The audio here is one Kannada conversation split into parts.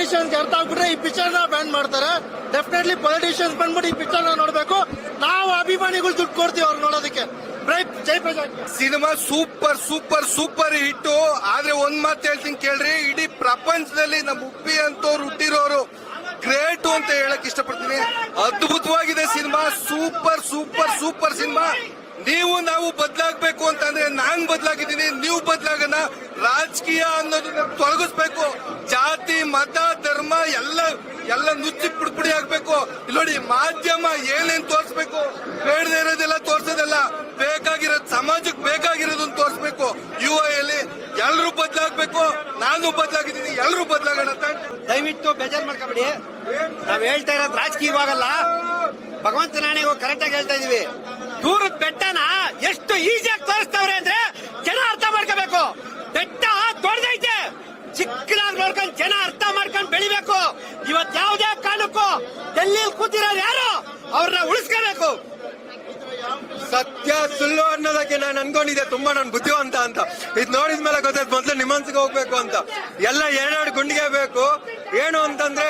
ಪೊಲಿಟಿಷಿಯನ್ಸ್ ಅರ್ಥ ಆಗ್ಬಿಟ್ರೆ ಈ ಪಿಕ್ಚರ್ ನ ಬ್ಯಾನ್ ಮಾಡ್ತಾರೆ. ಡೆಫಿನೆಟ್ಲಿ ಪೊಲಿಟಿಷಿಯನ್ಸ್ ಬಂದ್ಬಿಟ್ಟು ಈ ಪಿಕ್ಚರ್ ನ ನೋಡ್ಬೇಕು. ನಾವು ಅಭಿಮಾನಿಗಳು ದುಡ್ಡು ಕೊಡ್ತೀವಿ ಅವ್ರು ನೋಡೋದಕ್ಕೆ. ಜೈ ಪ್ರಜಾಕ್ cinema super super super hit. ಆದ್ರೆ ಒಂದ್ ಮಾತು ಹೇಳ್ತೀನಿ ಕೇಳ್ರಿ, ಇಡೀ ಪ್ರಪಂಚದಲ್ಲಿ ನಮ್ಮ ಉಪ್ಪಿ ಅಂತವ್ರು ಹುಟ್ಟಿರೋರು ಗ್ರೇಟ್ ಅಂತ ಹೇಳಕ್ ಇಷ್ಟಪಡ್ತೀನಿ. ಅದ್ಭುತವಾಗಿದೆ cinema, super super super cinema. ನೀವು ನಾವು ಬದಲಾಗಬೇಕು ಅಂತಂದ್ರೆ ನಾನ್ ಬದಲಾಗಿದ್ದೀನಿ, ನೀವು ಬದಲಾಗಣ. ರಾಜಕೀಯ ಅನ್ನೋದನ್ನ ತೊಲಗಿಸ್ಬೇಕು. ಜಾತಿ ಮತ ಧರ್ಮ ಎಲ್ಲ ನುಚ್ಚಿ ಪುಡಿ ಆಗ್ಬೇಕು. ಇಲ್ಲಿ ನೋಡಿ, ಮಾಧ್ಯಮ ಏನೇನ್ ತೋರಿಸ್ಬೇಕು, ಬೇಡದೇ ಇರೋದೆಲ್ಲ ತೋರ್ಸೋದಲ್ಲ, ಬೇಕಾಗಿರೋದು ಸಮಾಜಕ್ಕೆ ಬೇಕಾಗಿರೋದನ್ನ ತೋರಿಸ್ಬೇಕು. ಯುವಲ್ಲಿ ಎಲ್ಲರೂ ಬದಲಾಗಬೇಕು. ನಾನು ಬದಲಾಗಿದ್ದೀನಿ, ಎಲ್ಲರೂ ಬದಲಾಗೋಣ. ದಯವಿಟ್ಟು ಬೇಜಾರ್ ಮಾಡ್ಕೊಬೇಡಿ. ನಾವ್ ಹೇಳ್ತಾ ಇರೋದು ರಾಜಕೀಯವಾಗಲ್ಲ, ಭಗವಂತನಾಣೆಗೂ ಕರೆಕ್ಟ್ ಆಗಿ ಹೇಳ್ತಾ ಇದೀವಿ. ದೂರದ ಬೆಟ್ಟನ ಎಷ್ಟು ಈಸಿಯಾಗಿ ತೋರಿಸ್ತವ್ರೆ ಅಂದ್ರೆ ಜನ ಅರ್ಥ ಮಾಡ್ಕೋಬೇಕು. ಬೆಟ್ಟ ದೊಡ್ಡದೈತೆ, ಚಿಕ್ಕದಾಗಿ ನೋಡ್ಕೊಂಡು ಜನ ಅರ್ಥ ಮಾಡ್ಕೊಂಡು ಬೆಳಿಬೇಕು. ಇವತ್ ಯಾವುದೇ ಕಾರಣಕ್ಕೂ ಡೆಲ್ಲಿಲಿ ಕೂತಿರೋರು ಯಾರು, ಅವ್ರನ್ನ ಉಳಿಸ್ಕೋಬೇಕು. ಸತ್ಯ ಸುಳ್ಳು ಅನ್ನೋದಕ್ಕೆ ನಾನು ಅನ್ಕೊಂಡಿದ್ದೆ ತುಂಬಾ ನಾನು ಬುದ್ಧಿವಂತ ಅಂತ. ಇದು ನೋಡಿದ್ಮೇಲೆ ಗೊತ್ತಾಯ್ತು ಮೊದ್ಲು ನಿಮ್ಮನ್ಸಿಗೆ ಹೋಗ್ಬೇಕು ಅಂತ. ಎಲ್ಲ ಎರಡೆರಡು ಗುಂಡಿಗೆ ಬೇಕು. ಏನು ಅಂತಂದ್ರೆ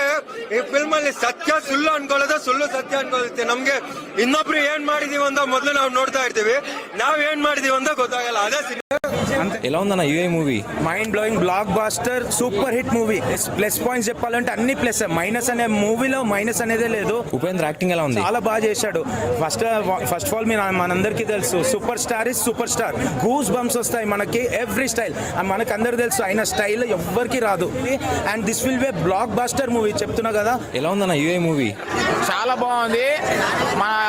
ಈ ಫಿಲ್ಮ್ ಅಲ್ಲಿ ಸತ್ಯ ಸುಳ್ಳು ಅನ್ಕೊಳ್ಳೋದು, ಸುಳ್ಳು ಸತ್ಯ ಅನ್ಕೊಳ್ಳುತ್ತೆ. ನಮ್ಗೆ ಇನ್ನೊಬ್ರು ಏನ್ ಮಾಡಿದೀವಿ ಅಂತ ಮೊದ್ಲು ನಾವು ನೋಡ್ತಾ ಇರ್ತೀವಿ, ನಾವ್ ಏನ್ ಮಾಡಿದೀವಿ ಅಂತ ಗೊತ್ತಾಗಲ್ಲ. ಅದೇ ఎలా ఉందన్న UA movie? Mind blowing blockbuster super hit movie. Plus points చెప్పాలంటే అన్ని ప్లస్, మైనస్ అనే మూవీలో మైనస్ అనేదే లేదు. ఉపేంద్ర యాక్టింగ్ ఎలా ఉంది? చాలా బాగా చేశాడు. ఫస్ట్ ఆఫ్ ఆల్ మనందరికీ తెలుసు super star is super star. Goose bumps వస్తాయి మనకి ఎవ్రీ స్టైల్. మనకు అందరు తెలుసు ఆయన స్టైల్ ఎవ్వరికి రాదు. And this will be blockbuster movie చెప్తున్నా కదా. ఎలా ఉందన్న యూఏ మూవీ? చాలా బాగుంది.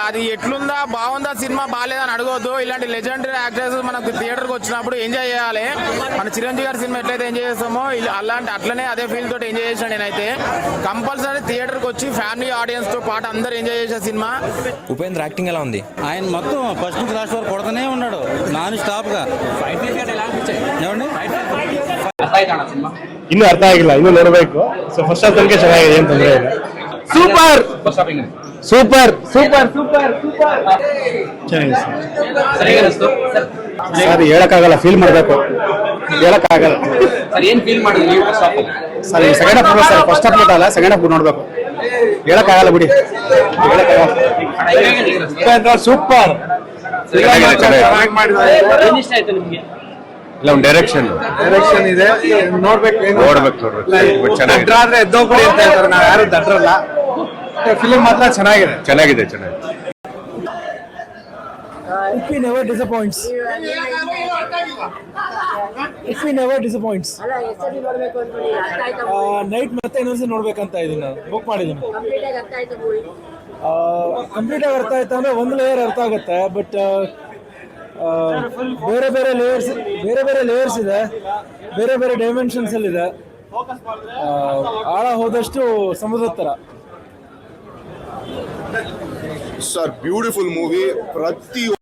అది ఎట్లుందా బాగుందా సినిమా బాగాలేదని అడగవద్దు. ఇలాంటి లెజెండరీ యాక్టర్స్ మనకు థియేటర్కి వచ్చినప్పుడు ఎంజాయ్ చేయాలి. మన చిరంజీవి గారి సినిమా ఎట్లయితే ఎంజాయ్ చేస్తామో అట్లనే అదే ఫీల్ తోటి ఎంజాయ్ చేసాను నేనైతే. కంపల్సరీ థియేటర్కి వచ్చి ఫ్యామిలీ ఆడియన్స్ తో పాటు అందరు ఎంజాయ్ చేసే సినిమా. ఉపేంద్ర యాక్టింగ్ ఎలా ఉంది? ఆయన మొత్తం ఫస్ట్ నుంచి లాస్ట్ వరకు కొడుతూనే ఉన్నాడు నాన్ స్టాಪ್ గా. ಇನ್ನು ಅರ್ಥ ಆಗಿಲ್ಲ, ಇನ್ನು ನೋಡಬೇಕು. ಸೊ ಫಸ್ಟ್ ಹಾಫ್ ತನಕ ಚೆನ್ನಾಗಿದೆ, ಏನ್ ತೊಂದರೆ ಇಲ್ಲ. Super super super super super ಚೆನ್ನಾಗಿದೆ ಸರ್. ಹೇಳಕ್ಕಾಗಲ್ಲ, ಫೀಲ್ ಮಾಡಬೇಕು, ಹೇಳಕ್ಕಾಗಲ್ಲ ಸರ್. ಸೆಕೆಂಡ್ ಹಾಫ್ ನೋಡ ಸರ್, ಫಸ್ಟ್ ಹಾಫ್ ನೋಡಲ್ಲ, ಸೆಕೆಂಡ್ ಹಾಫ್ ನೋಡ್ಬೇಕು. ಹೇಳಕ್ಕಾಗಲ್ಲ ಬಿಡಿ, ಹೇಳಕ್ಕಾಗಲ್ಲ. ಸೂಪರ್ ಇಲ್ಲ, ಒಂದು ಡೈರೆಕ್ಷನ್ ಇದೆ, ನೋಡ್ಬೇಕು. ದಡ್ರಾದ್ರೆ ಎದ್ದೋಗ್ಬಿಡಿ ಅಂತ ಹೇಳ್ತಾರೆ, ನಾವು ಯಾರು ದಡ್ರಲ್ಲ. ಫಿಲ್ಮ್ ಮಾತ್ರ ಚೆನ್ನಾಗಿದೆ. It never disappoints. ನೈಟ್ ಮತ್ತೆ ಇನ್ನೊಂದ್ಸಲ ನೋಡ್ಬೇಕಂತ ಇದೀನಿ, ನಾನು ಬುಕ್ ಮಾಡಿದ್ದೀನಿ. ಕಂಪ್ಲೀಟ್ ಆಗಿ ಅರ್ಥ ಆಯ್ತಾ ಅಂದ್ರೆ ಒಂದು ಲೇಯರ್ ಅರ್ಥ ಆಗುತ್ತೆ, ಬಟ್ ಬೇರೆ ಬೇರೆ ಲೇಯರ್ಸ್ ಇದೆ, ಬೇರೆ ಬೇರೆ ಡೈಮೆನ್ಷನ್ಸ್ ಅಲ್ಲಿ ಇದೆ. ಆಳ ಹೋದಷ್ಟು ಸಮುದ್ರದ ತರ. Sir beautiful movie. ಪ್ರತಿ